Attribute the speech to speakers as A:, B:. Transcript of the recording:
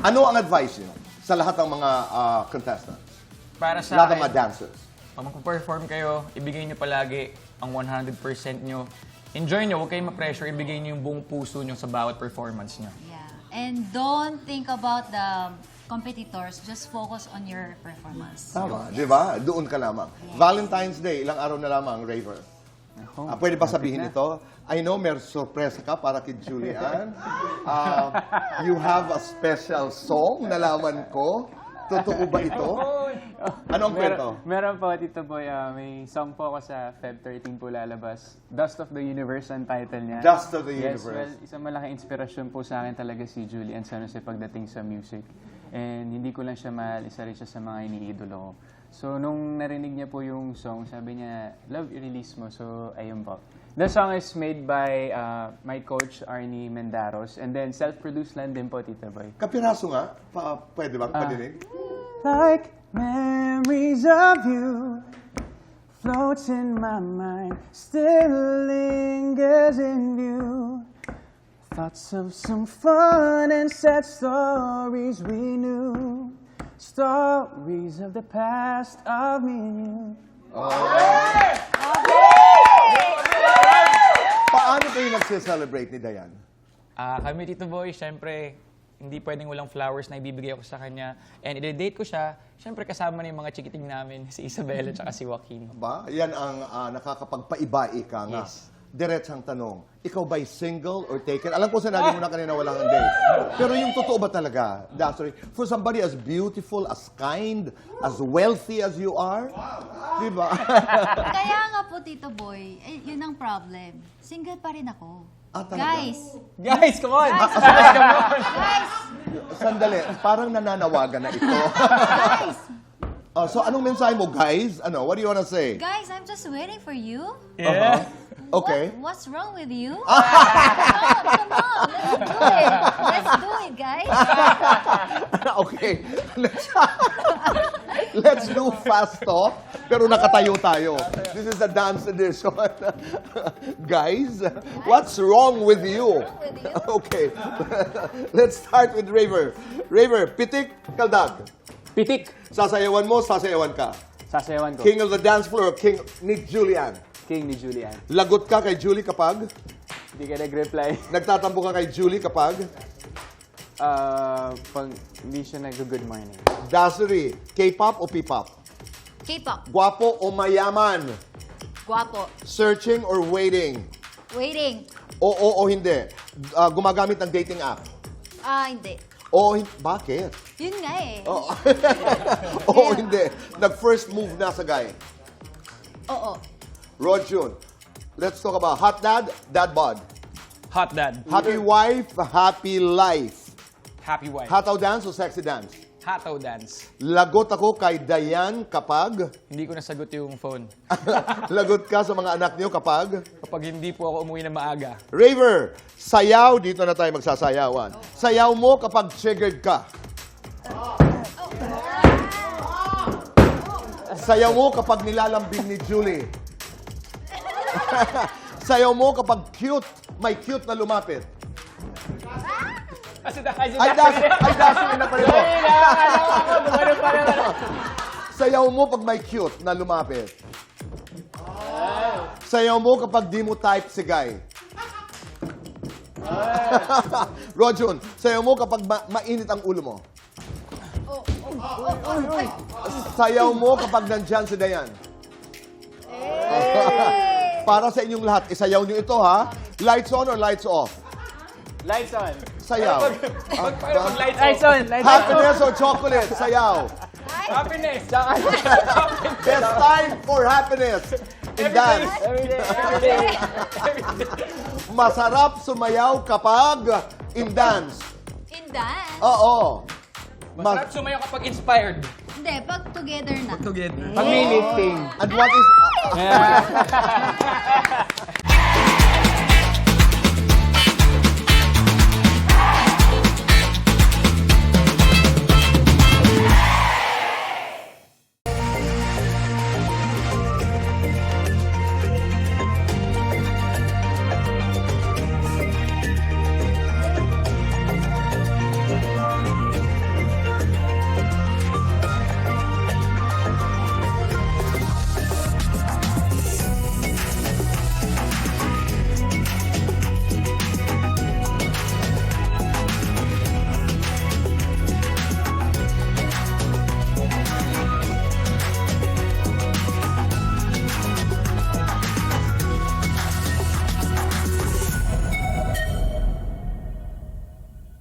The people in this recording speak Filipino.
A: Ano ang advice niyo sa lahat ng mga contestants?
B: Para sa
A: Lahat ng
B: akin,
A: mga dancers?
B: pag magpo-perform kayo, ibigay nyo palagi ang 100% nyo. Enjoy nyo, huwag kayong ma-pressure, ibigay nyo yung buong puso nyo sa bawat performance nyo.
C: Yeah. And don't think about the competitors, just focus on your performance.
A: Tama, di ba? Doon ka lamang. Valentine's Day, ilang araw na lamang, Raver. Pwede ba sabihin ito? I know may sorpresa ka para kay Julian. You have a special song, nalaman ko. Totoo ba ito? Anong kwento?
D: Meron po, Tito Boy. May song po ako sa Feb 13 po lalabas. Dust of the Universe ang title niya.
A: Dust of the
D: Yes,
A: Universe.
D: well, isang malaking inspirasyon po sa akin talaga si Julian Sanos pagdating sa music. And hindi ko lang siya mahal, isa rin siya sa mga iniidolo ko. So, nung narinig niya po yung song, sabi niya, love, i-release mo. So, ayun po. The song is made by my coach, Arnie Mendaros. And then, self-produced lang din po, Tito Boy.
A: Kapiraso nga. Pwede ba? Padinig?
D: Like memories of you floats in my mind, still lingers in view. Thoughts of some fun and sad stories we knew, stories of the past of me and you.
A: Paano kayo nagse-celebrate ni Dayan?
B: Kami, Tito Boy, syempre, hindi pwedeng walang flowers na ibibigay ko sa kanya. And i-date ko siya, syempre kasama na yung mga chikiting namin, si Isabella at si Joaquin.
A: Ba? Yan ang nakakapagpaibai ka nga.
B: Yes.
A: Diretsang tanong, ikaw ba'y single or taken? Alam ko sinabi mo na kanina walang date. Pero yung totoo ba talaga, Dasri, for somebody as beautiful, as kind, as wealthy as you are, di ba?
C: Kaya nga po, Tito Boy, yun ang problem. Single pa rin ako.
A: Talaga?
B: Guys, come on!
C: Guys!
A: Sandali, parang nananawagan na ito.
C: Guys!
A: So anong mensahe mo, guys? What do you wanna say?
C: Guys, I'm just waiting for you.
B: Yeah.
A: Okay.
C: What's wrong with you? Come on, let's do it. Let's do it, guys.
A: Okay. Let's do fast talk, pero nakatayo tayo. This is the dance edition. Guys, what's wrong with you? Okay. Let's start with Raver. Raver, pitik, kaldag.
D: Pitik!
A: Sasayawan mo, sasayawan ka.
D: Sasayawan ko.
A: King of the dance floor, King ni Julian.
D: King ni Julian.
A: Lagot ka kay Julie kapag?
D: Hindi ka nag-reply.
A: Nagtatampo ka kay Julie kapag?
D: Pag hindi siya nag-good morning.
A: Dasri, K-pop o P-pop?
C: K-pop.
A: Guwapo o mayaman?
C: Guwapo.
A: Searching or waiting?
C: Waiting.
A: Oo o hindi? Gumagamit ng dating app?
C: Hindi.
A: Oo, bakit?
C: Yun nga eh.
A: Oo. Oo, hindi. Nag-first move na sa guy.
C: Oo.
A: Rod Jun, let's talk about hot dad, dad bod.
B: Hot dad.
A: Happy wife, happy life.
B: Happy wife.
A: Hataw dance o sexy dance?
B: Hataw dance.
A: Lagot ako kay Dayan kapag?
B: Hindi ko nasagot yung phone.
A: Lagot ka sa mga anak niyo kapag?
B: Kapag hindi po ako umuwi na maaga.
A: Raver, sayaw, dito na tayo magsasayawan. Sayaw mo kapag triggered ka. Sayaw mo kapag nilalambing ni Julie. Sayaw mo kapag cute, may cute na lumapit. Ay, daso na pa rin mo. Sayaw mo pag may cute na lumapit. Sayaw mo kapag di mo type si guy. Rojon, sayaw mo kapag mainit ang ulo mo. Sayaw mo kapag nandyan si Dayan. Para sa inyong lahat, isayaw nyo ito ha. Lights on or lights off?
D: Lights on.
A: Sayaw.
D: Lights on.
A: Happiness or chocolate? Sayaw.
B: Happiness!
A: Best time for happiness in dance.
D: Every day.
A: Masarap sumayaw kapag in dance.
C: In dance?
A: Oo.
B: Masarap sumayaw kapag inspired.
C: Hindi, pag together na.
B: Together.
D: Pag may lifting.
A: And what is...